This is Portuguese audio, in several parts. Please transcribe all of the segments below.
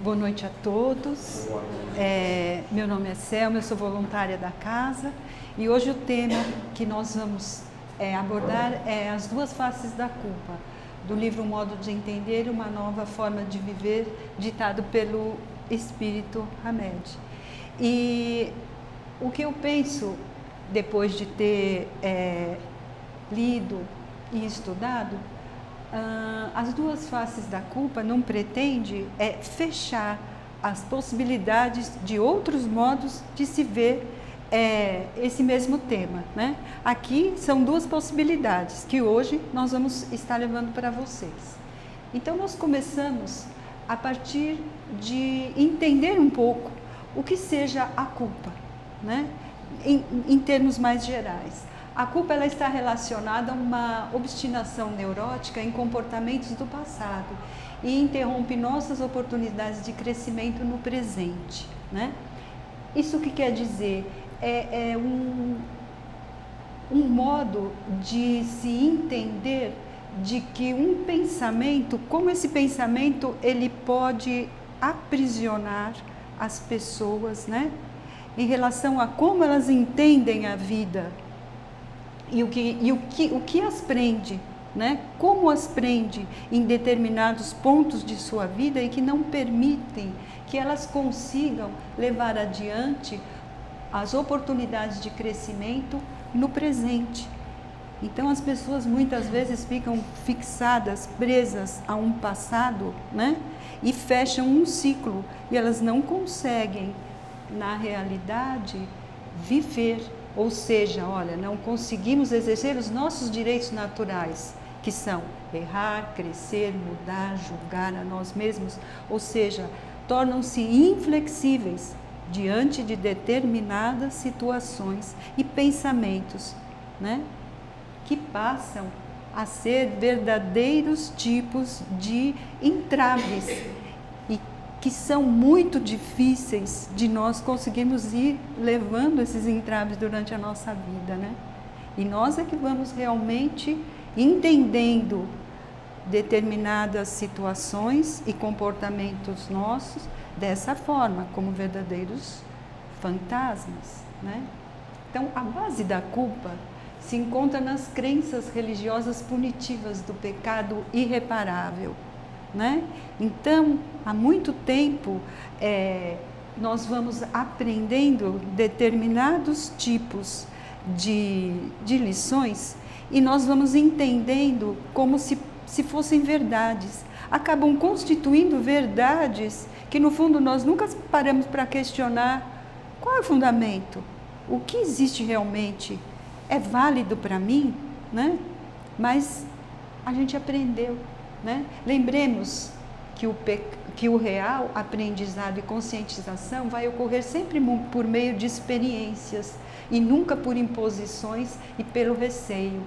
Boa noite a todos. Meu nome é Selma, eu sou voluntária da casa e hoje o tema que nós vamos abordar é as duas faces da culpa, do livro Modo de Entender uma Nova Forma de Viver, ditado pelo Espírito Hamed. E o que eu penso, depois de ter lido e estudado, as duas faces da culpa não pretende fechar as possibilidades de outros modos de se ver esse mesmo tema, né? Aqui são duas possibilidades que hoje nós vamos estar levando para vocês. Então nós começamos a partir de entender um pouco o que seja a culpa, né? Em termos mais gerais. A culpa ela está relacionada a uma obstinação neurótica em comportamentos do passado e interrompe nossas oportunidades de crescimento no presente, né? Isso o que quer dizer? É um modo de se entender de que um pensamento, como esse pensamento, ele pode aprisionar as pessoas, né? Em relação a como elas entendem a vida. E o que as prende, né? Como as prende em determinados pontos de sua vida e que não permitem que elas consigam levar adiante as oportunidades de crescimento no presente. Então as pessoas muitas vezes ficam fixadas, presas a um passado, né? E fecham um ciclo e elas não conseguem, na realidade, viver. Ou seja, olha, não conseguimos exercer os nossos direitos naturais, que são errar, crescer, mudar, julgar a nós mesmos. Ou seja, tornam-se inflexíveis diante de determinadas situações e pensamentos, né? Que passam a ser verdadeiros tipos de entraves e que são muito difíceis de nós conseguirmos ir levando esses entraves durante a nossa vida, né? E nós é que vamos realmente entendendo determinadas situações e comportamentos nossos dessa forma, como verdadeiros fantasmas, né? Então, a base da culpa se encontra nas crenças religiosas punitivas do pecado irreparável, né? Então, há muito tempo, nós vamos aprendendo determinados tipos de lições e nós vamos entendendo como se fossem verdades. Acabam constituindo verdades que, no fundo, nós nunca paramos para questionar qual é o fundamento, o que existe realmente, é válido para mim, né? Mas a gente aprendeu. Né? Lembremos que o real aprendizado e conscientização vai ocorrer sempre por meio de experiências e nunca por imposições e pelo receio.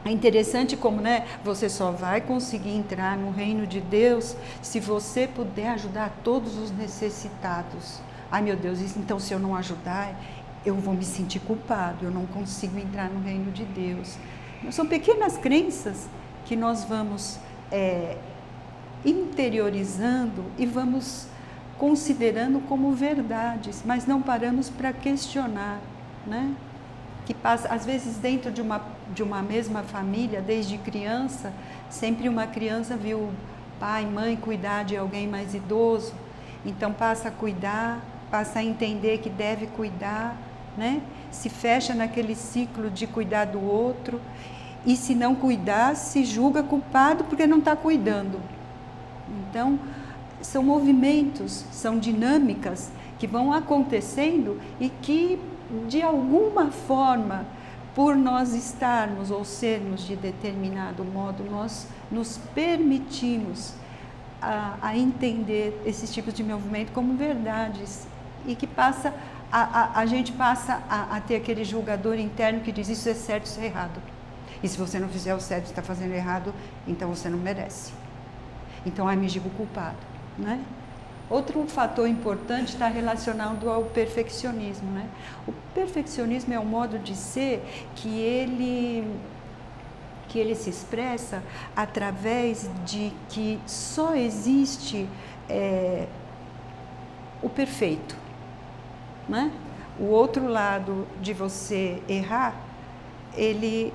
É interessante como, né, você só vai conseguir entrar no reino de Deus se você puder ajudar todos os necessitados. Ai meu Deus, então se eu não ajudar, eu vou me sentir culpado, eu não consigo entrar no reino de Deus. São pequenas crenças que nós vamos interiorizando e vamos considerando como verdades, mas não paramos para questionar, né? Que passa, às vezes, dentro de uma mesma família, desde criança, sempre uma criança viu pai, mãe cuidar de alguém mais idoso, então passa a cuidar, passa a entender que deve cuidar, né? Se fecha naquele ciclo de cuidar do outro. E se não cuidar, se julga culpado porque não está cuidando. Então, são movimentos, são dinâmicas que vão acontecendo e que, de alguma forma, por nós estarmos ou sermos de determinado modo, nós nos permitimos a entender esses tipos de movimento como verdades e que a gente passa a ter aquele julgador interno que diz isso é certo, isso é errado. E se você não fizer o certo, está fazendo errado, então você não merece. Então, me digo culpado, né? Outro fator importante está relacionado ao perfeccionismo, né? O perfeccionismo é um modo de ser que ele se expressa através de que só existe o perfeito, né? O outro lado de você errar, ele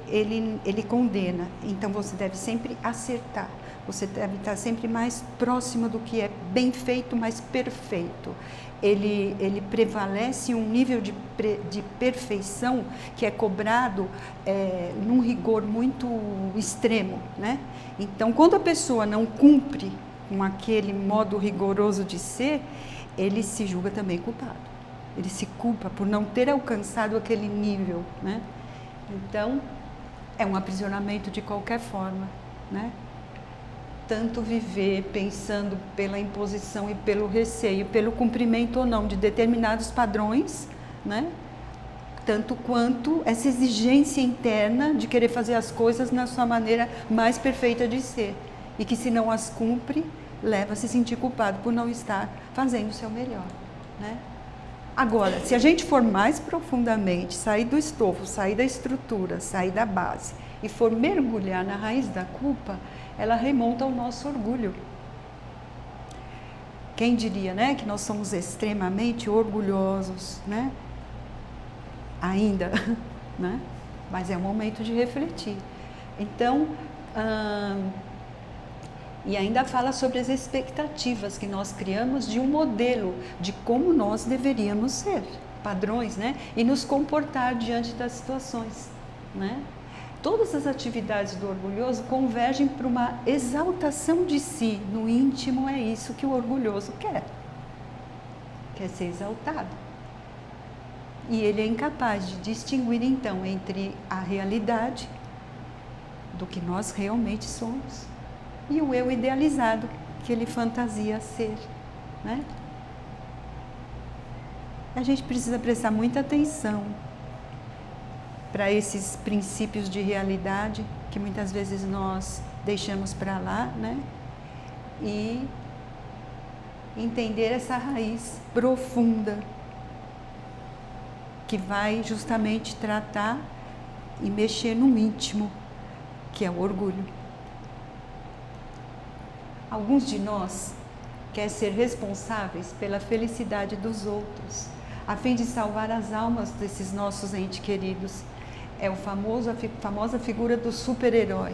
condena. Então você deve sempre acertar. Você deve estar sempre mais próximo do que é bem feito, mais perfeito. Ele prevalece um nível de perfeição que é cobrado num rigor muito extremo, né? Então, quando a pessoa não cumpre com aquele modo rigoroso de ser, ele se julga também culpado. Ele se culpa por não ter alcançado aquele nível, né? Então, é um aprisionamento de qualquer forma, né? Tanto viver pensando pela imposição e pelo receio, pelo cumprimento ou não de determinados padrões, né? Tanto quanto essa exigência interna de querer fazer as coisas na sua maneira mais perfeita de ser. E que se não as cumpre, leva a se sentir culpado por não estar fazendo o seu melhor, né? Agora, se a gente for mais profundamente, sair do estofo, sair da estrutura, sair da base e for mergulhar na raiz da culpa, ela remonta ao nosso orgulho. Quem diria, né, que nós somos extremamente orgulhosos, né? Ainda, né? Mas é o momento de refletir. Então, e ainda fala sobre as expectativas que nós criamos de um modelo de como nós deveríamos ser, padrões, né? E nos comportar diante das situações, né? Todas as atividades do orgulhoso convergem para uma exaltação de si. No íntimo é isso que o orgulhoso quer. Quer ser exaltado. E ele é incapaz de distinguir então entre a realidade do que nós realmente somos e o eu idealizado que ele fantasia ser, né? A gente precisa prestar muita atenção para esses princípios de realidade que muitas vezes nós deixamos para lá, né? E entender essa raiz profunda que vai justamente tratar e mexer no íntimo, que é o orgulho. Alguns de nós querem ser responsáveis pela felicidade dos outros, a fim de salvar as almas desses nossos entes queridos. É a famosa figura do super-herói.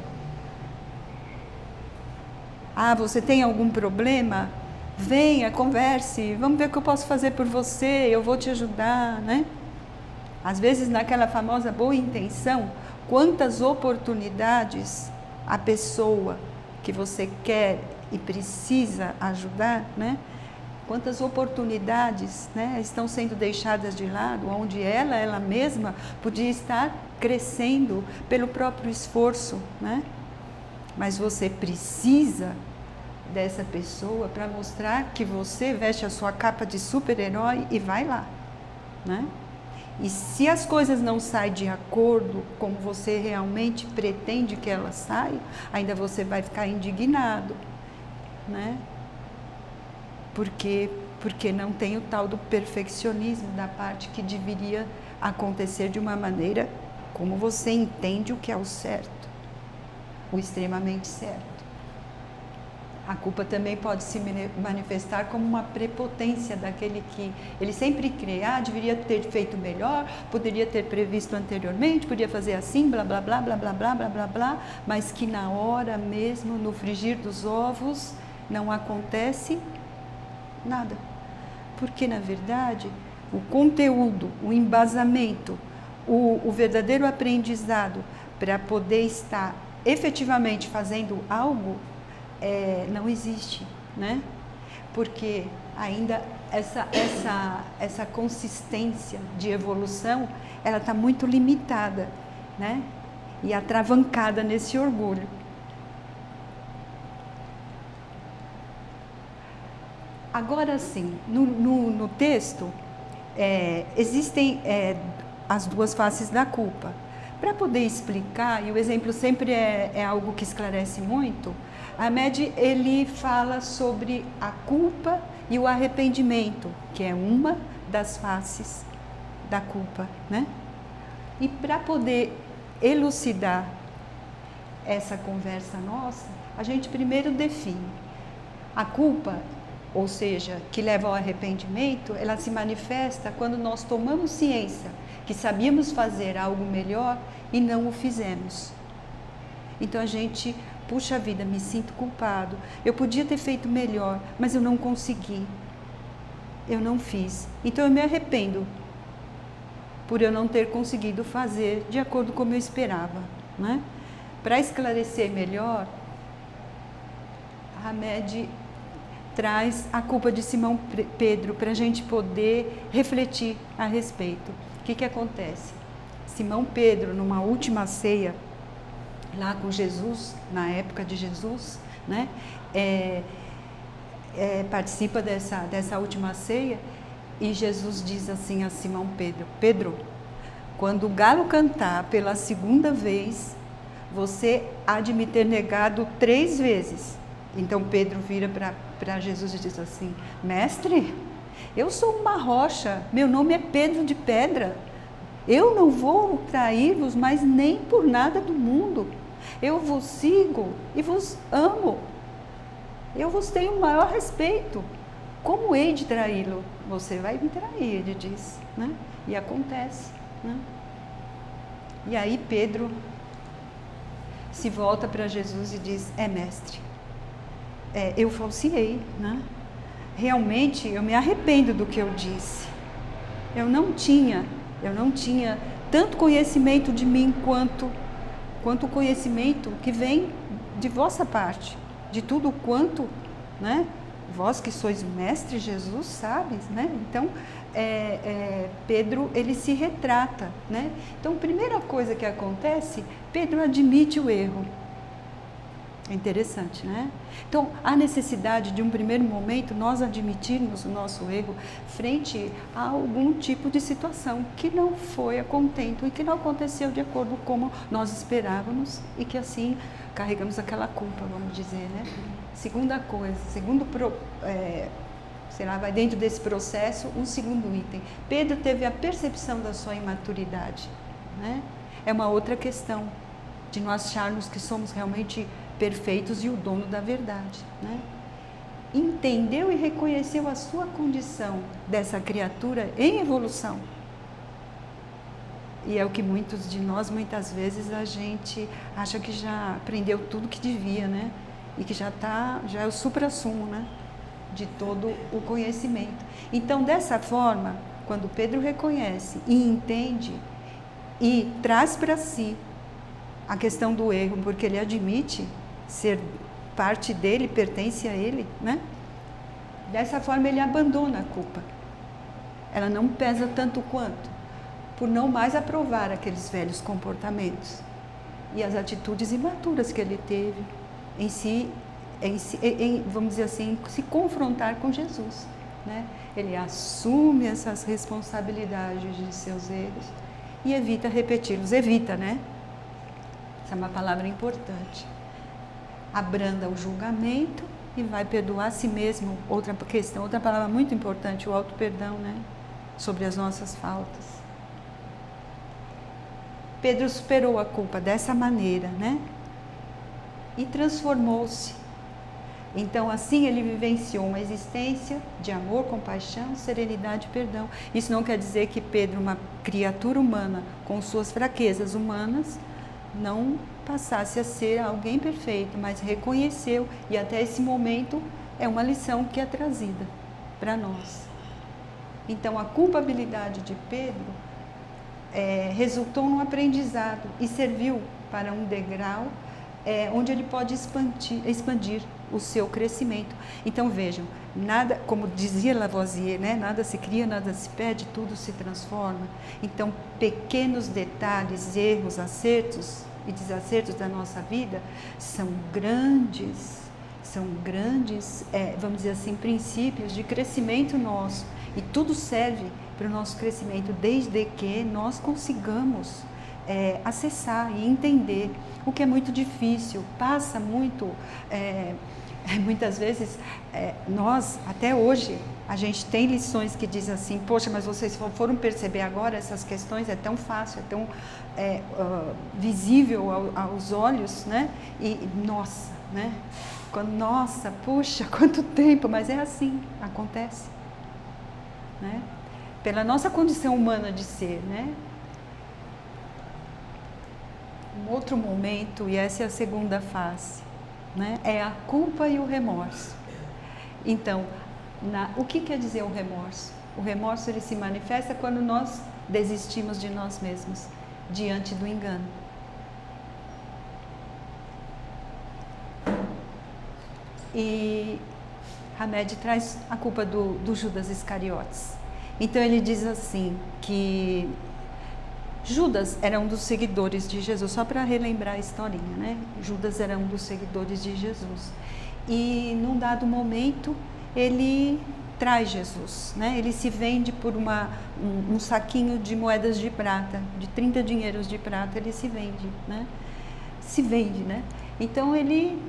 Ah, você tem algum problema? Venha, converse, vamos ver o que eu posso fazer por você, eu vou te ajudar, né? Às vezes, naquela famosa boa intenção, quantas oportunidades a pessoa que você quer e precisa ajudar, né? Quantas oportunidades, né, estão sendo deixadas de lado, onde ela mesma podia estar crescendo pelo próprio esforço, né? Mas você precisa dessa pessoa para mostrar que você veste a sua capa de super-herói e vai lá, né? E se as coisas não saem de acordo como você realmente pretende que elas saiam, ainda você vai ficar indignado, né? Porque não tem o tal do perfeccionismo da parte que deveria acontecer de uma maneira como você entende o que é o certo, o extremamente certo. A culpa também pode se manifestar como uma prepotência daquele que ele sempre crê, deveria ter feito melhor, poderia ter previsto anteriormente, podia fazer assim, blá, blá, blá, blá, blá, blá, blá, blá, blá, mas que na hora mesmo, no frigir dos ovos, não acontece nada. Porque, na verdade, o conteúdo, o embasamento, o verdadeiro aprendizado para poder estar efetivamente fazendo algo, não existe, né? Porque ainda essa consistência de evolução, ela está muito limitada, né? E atravancada nesse orgulho. Agora sim, no texto, existem as duas faces da culpa. Para poder explicar, e o exemplo sempre é algo que esclarece muito, Hamed, ele fala sobre a culpa e o arrependimento, que é uma das faces da culpa, né? E para poder elucidar essa conversa nossa, a gente primeiro define. A culpa ou seja, que leva ao arrependimento, ela se manifesta quando nós tomamos ciência que sabíamos fazer algo melhor e não o fizemos. Então a gente, puxa vida, me sinto culpado, eu podia ter feito melhor, mas eu não consegui, eu não fiz. Então eu me arrependo por eu não ter conseguido fazer de acordo com como eu esperava, né? Para esclarecer melhor, Hamed traz a culpa de Simão Pedro para a gente poder refletir a respeito. O que acontece? Simão Pedro, numa última ceia, lá com Jesus, na época de Jesus, né? Participa dessa última ceia, e Jesus diz assim a Simão Pedro: Pedro, quando o galo cantar pela segunda vez, você há de me ter negado 3 vezes. Então Pedro vira para Jesus e diz assim: Mestre, eu sou uma rocha, meu nome é Pedro de Pedra. Eu não vou trair-vos, mas nem por nada do mundo. Eu vos sigo e vos amo. Eu vos tenho o maior respeito. Como hei de traí-lo? Você vai me trair, ele diz, né? E acontece, né? E aí Pedro se volta para Jesus e diz: mestre, eu falseei, né? Realmente eu me arrependo do que eu disse. Eu não tinha tanto conhecimento de mim quanto o conhecimento que vem de vossa parte, de tudo quanto, né? Vós que sois o mestre Jesus, sabes, né? Então, Pedro, ele se retrata, né? Então, a primeira coisa que acontece, Pedro admite o erro. É interessante, né? Então, há necessidade de um primeiro momento nós admitirmos o nosso erro frente a algum tipo de situação que não foi a contento e que não aconteceu de acordo com como nós esperávamos e que assim carregamos aquela culpa, vamos dizer, né? Segunda coisa, vai dentro desse processo um segundo item. Pedro teve a percepção da sua imaturidade, né? É uma outra questão de nós acharmos que somos realmente perfeitos e o dono da verdade, né? Entendeu e reconheceu a sua condição dessa criatura em evolução. E é o que muitos de nós, muitas vezes, a gente acha que já aprendeu tudo que devia, né? E que já é o suprassumo, né? De todo o conhecimento. Então, dessa forma, quando Pedro reconhece e entende e traz para si a questão do erro, porque ele admite ser parte dele, pertence a ele, né? Dessa forma ele abandona a culpa. Ela não pesa tanto quanto, por não mais aprovar aqueles velhos comportamentos e as atitudes imaturas que ele teve vamos dizer assim, se confrontar com Jesus, né? Ele assume essas responsabilidades de seus erros e evita repeti-los. Evita, né? Essa é uma palavra importante. Abranda o julgamento e vai perdoar a si mesmo. Outra questão, outra palavra muito importante, o auto-perdão, né? Sobre as nossas faltas. Pedro superou a culpa dessa maneira, né? E transformou-se. Então, assim, ele vivenciou uma existência de amor, compaixão, serenidade e perdão. Isso não quer dizer que Pedro, uma criatura humana, com suas fraquezas humanas, não passasse a ser alguém perfeito, mas reconheceu, e até esse momento é uma lição que é trazida para nós. Então, a culpabilidade de Pedro resultou num aprendizado e serviu para um degrau onde ele pode expandir o seu crescimento. Então vejam, nada, como dizia Lavoisier, né? Nada se cria, nada se perde, tudo se transforma. Então pequenos detalhes, erros, acertos e desacertos da nossa vida são grandes, vamos dizer assim, princípios de crescimento nosso, e tudo serve para o nosso crescimento, desde que nós consigamos acessar e entender, o que é muito difícil, passa muito, muitas vezes, nós, até hoje, a gente tem lições que dizem assim: poxa, mas vocês foram perceber agora essas questões, é tão fácil, é tão visível aos olhos, né? E, nossa, né? quando, nossa, puxa, quanto tempo, mas é assim, acontece, né? Pela nossa condição humana de ser, né? Um outro momento, e essa é a segunda face, né? É a culpa e o remorso. Então, o que quer dizer o remorso? O remorso ele se manifesta quando nós desistimos de nós mesmos diante do engano. E Hamed traz a culpa do Judas Iscariotes. Então ele diz assim que Judas era um dos seguidores de Jesus, só para relembrar a historinha, né? Judas era um dos seguidores de Jesus. E num dado momento ele traz Jesus, né? Ele se vende por um saquinho de moedas de prata, de 30 dinheiros de prata, ele se vende, né? Se vende, né? Então ele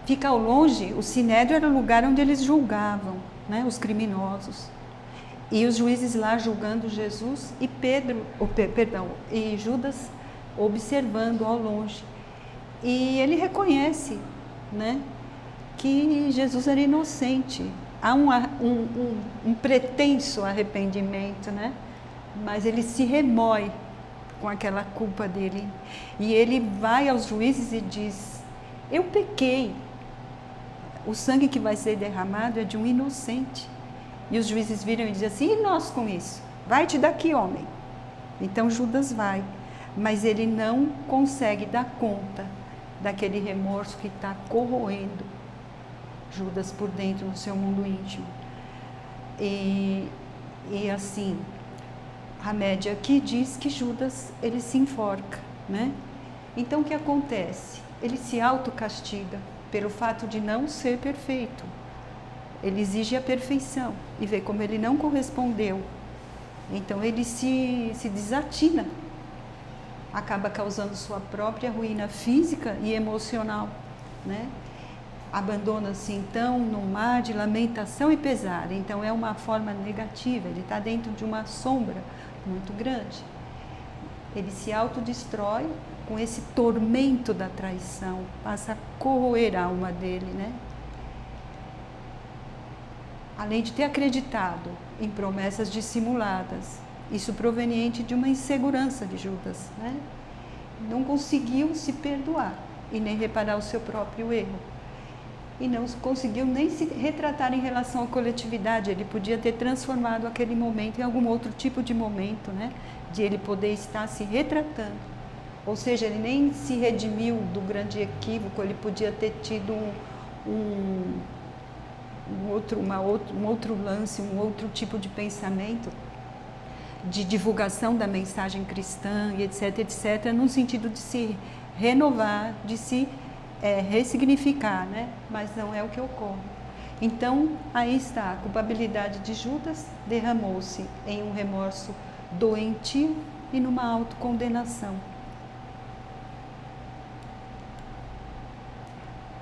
fica ao longe, o Sinédrio era o lugar onde eles julgavam, né? Os criminosos. E os juízes lá julgando Jesus e e Judas observando ao longe. E ele reconhece, né, que Jesus era inocente. Há um pretenso arrependimento, né? Mas ele se remói com aquela culpa dele. E ele vai aos juízes e diz: eu pequei. O sangue que vai ser derramado é de um inocente. E os juízes viram e dizem assim: e nós com isso? Vai-te daqui, homem. Então Judas vai, mas ele não consegue dar conta daquele remorso que está corroendo Judas por dentro no seu mundo íntimo. E assim, a média aqui diz que Judas, ele se enforca, né? Então o que acontece? Ele se autocastiga pelo fato de não ser perfeito. Ele exige a perfeição e vê como ele não correspondeu. Então ele se desatina, acaba causando sua própria ruína física e emocional, né? Abandona-se então no mar de lamentação e pesar. Então é uma forma negativa, ele está dentro de uma sombra muito grande. Ele se autodestrói com esse tormento da traição, passa a corroer a alma dele, né? Além de ter acreditado em promessas dissimuladas, isso proveniente de uma insegurança de Judas, né? Não conseguiu se perdoar e nem reparar o seu próprio erro. E não conseguiu nem se retratar em relação à coletividade. Ele podia ter transformado aquele momento em algum outro tipo de momento, né? De ele poder estar se retratando. Ou seja, ele nem se redimiu do grande equívoco, ele podia ter tido um outro lance, um outro tipo de pensamento, de divulgação da mensagem cristã, e etc, etc, no sentido de se renovar, de se ressignificar, né? Mas não é o que ocorre. Então, aí está, a culpabilidade de Judas derramou-se em um remorso doentio e numa autocondenação.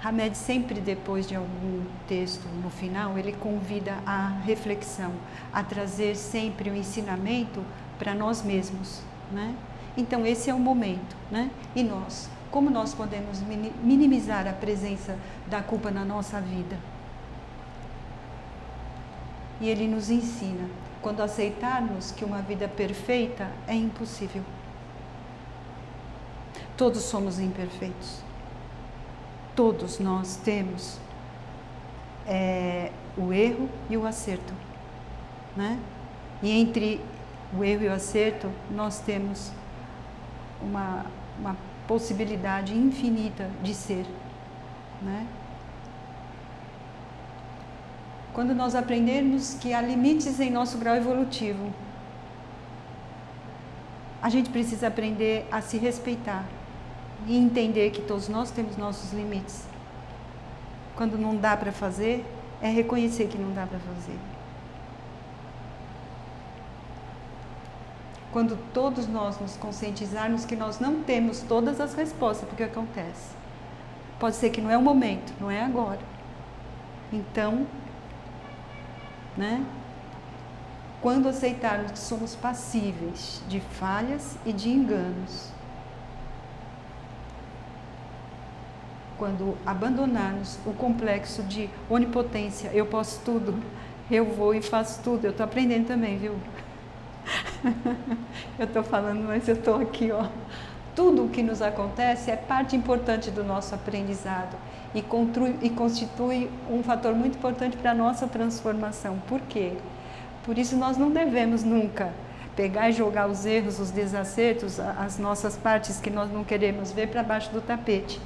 Hamed sempre, depois de algum texto no final, ele convida à reflexão, a trazer sempre o ensinamento para nós mesmos, né? Então esse é o momento, né? E nós, como nós podemos minimizar a presença da culpa na nossa vida? E ele nos ensina, quando aceitarmos que uma vida perfeita é impossível. Todos somos imperfeitos. Todos nós temos o erro e o acerto, né? E entre o erro e o acerto, nós temos uma possibilidade infinita de ser, né? Quando nós aprendermos que há limites em nosso grau evolutivo, a gente precisa aprender a se respeitar e entender que todos nós temos nossos limites. Quando não dá para fazer, é reconhecer que não dá para fazer. Quando todos nós nos conscientizarmos que nós não temos todas as respostas para o que acontece. Pode ser que não é o momento, não é agora. Então, né? Quando aceitarmos que somos passíveis de falhas e de enganos, quando abandonarmos o complexo de onipotência, eu posso tudo, eu vou e faço tudo. Eu estou aprendendo também, viu? Eu estou falando, mas eu estou aqui, ó. Tudo o que nos acontece é parte importante do nosso aprendizado e constitui um fator muito importante para a nossa transformação. Por quê? Por isso nós não devemos nunca pegar e jogar os erros, os desacertos, as nossas partes que nós não queremos ver para baixo do tapete.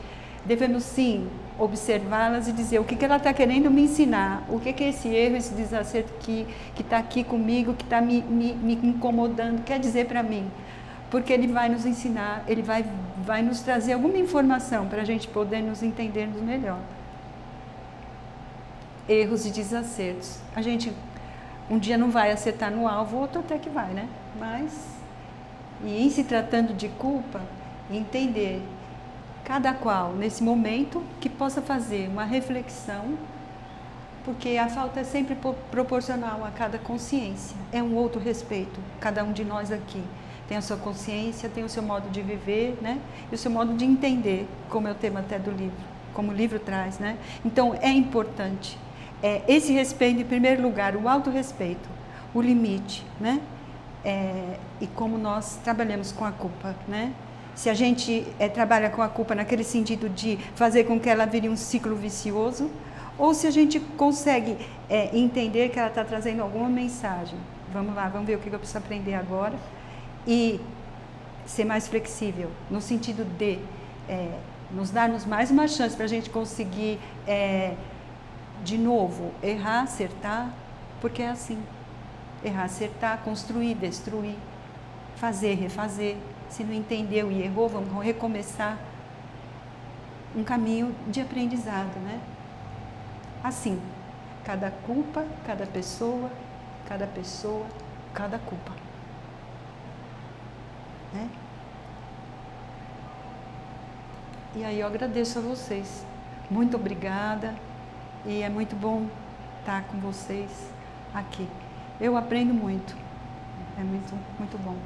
Devemos sim observá-las e dizer o que ela está querendo me ensinar, o que é esse erro, esse desacerto que está aqui comigo, que está me incomodando, quer dizer para mim. Porque ele vai nos ensinar, ele vai nos trazer alguma informação para a gente poder nos entendermos melhor. Erros e desacertos. A gente um dia não vai acertar no alvo, outro até que vai, né? Mas, e em se tratando de culpa, entender cada qual, nesse momento, que possa fazer uma reflexão, porque a falta é sempre proporcional a cada consciência. É um outro respeito, cada um de nós aqui. Tem a sua consciência, tem o seu modo de viver, né? E o seu modo de entender, como é o tema até do livro, como o livro traz, né? Então, é importante esse respeito, em primeiro lugar, o autorrespeito, o limite, né? E como nós trabalhamos com a culpa, né? Se a gente trabalha com a culpa naquele sentido de fazer com que ela vire um ciclo vicioso, ou se a gente consegue entender que ela está trazendo alguma mensagem. Vamos lá, vamos ver o que eu preciso aprender agora. E ser mais flexível, no sentido de nos darmos mais uma chance para a gente conseguir, de novo, errar, acertar, porque é assim. Errar, acertar, construir, destruir, fazer, refazer. Se não entendeu e errou, vamos recomeçar. Um caminho de aprendizado, né? Assim, cada culpa, cada pessoa, cada culpa. Né? E aí eu agradeço a vocês. Muito obrigada. E é muito bom estar com vocês aqui. Eu aprendo muito. É muito, muito bom.